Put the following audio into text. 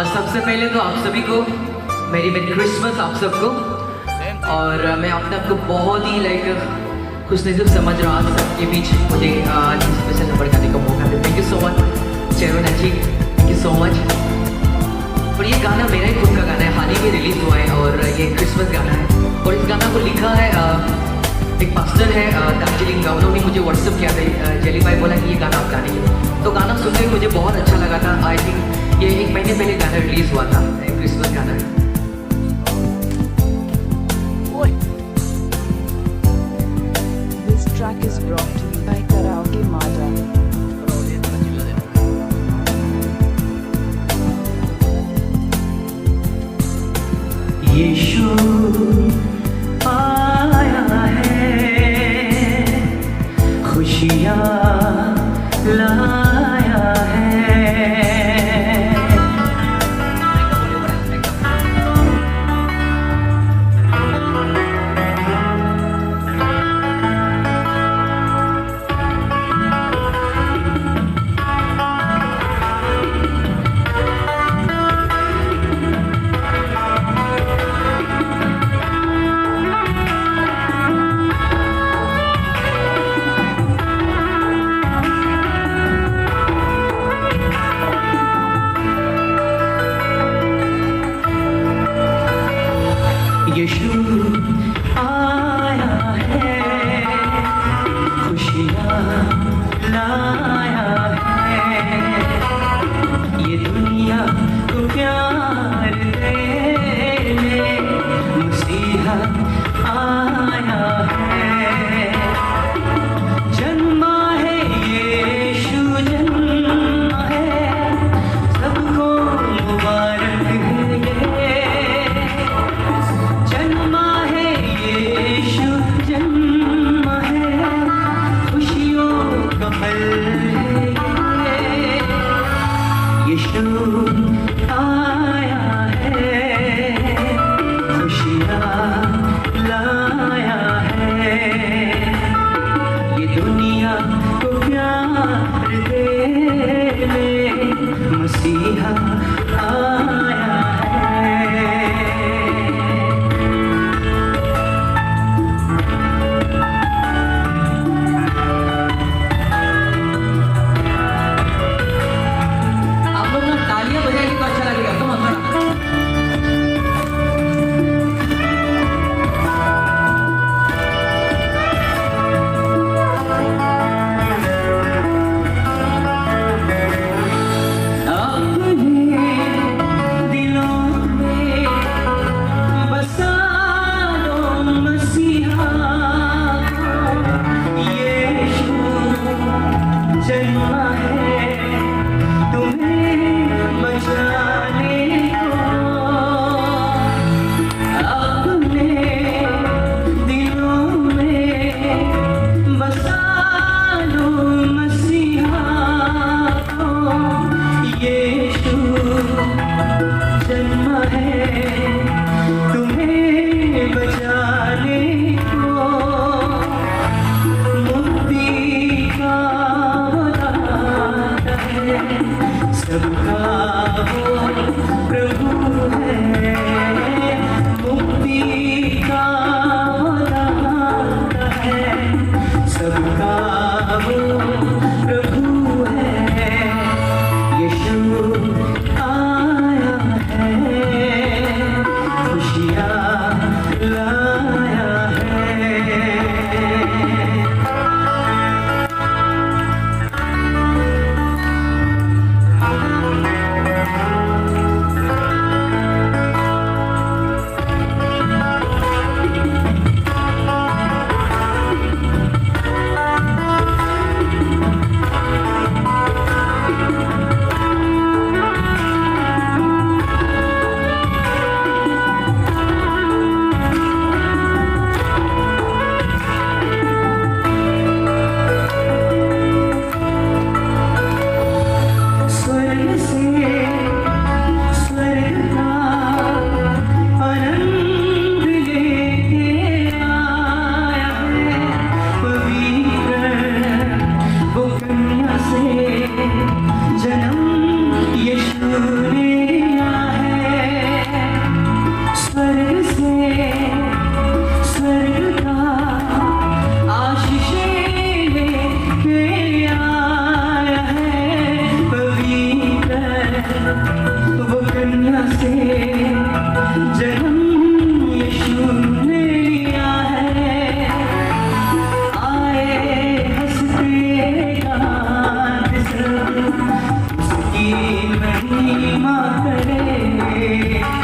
सबसे पहले तो आप सभी को मेरी मेरी क्रिसमस आप सबको। और मैं अपने आप को बहुत ही खुशनसीब समझ रहा हूँ सबके बीच मुझे स्पेशल नंबर गाने का मौका मिला। Thank you so much Cherona ji, thank you so much. और ये गाना मेरा ही खुद का गाना है, हाल ही में रिलीज हुआ है और ये क्रिसमस गाना है। और इस गाना को लिखा है एक पास्टर है दार्जिलिंग का, उन्होंने मुझे व्हाट्सअप किया था, जेली भाई बोला कि ये गाना आप गाने के। तो गाना सुनते हुए मुझे बहुत अच्छा लगा था। आई थिंक ये 1 महीने पहले गाना रिलीज हुआ था, क्रिसमस गाना है। This track is brought to you by Karaoke Mada. यीशु आया है, खुशियाँ लाया है। यीशु आया है, खुशियाँ लाया है। ये दुनिया को प्यार देने मसीहा आया है। जन्मा है यीशु, जन्मा है, सबको मुबारक है ये। जन्मा है यीशु, जन्मा है, खुशियों का पल है ये। यीशु आया है, खुशियाँ लाया है। ये दुनिया को प्यार देने मसीहा आया है। आप लोग ना तालियां बजाएंगे तो अच्छा लगेगा। तुम अपने के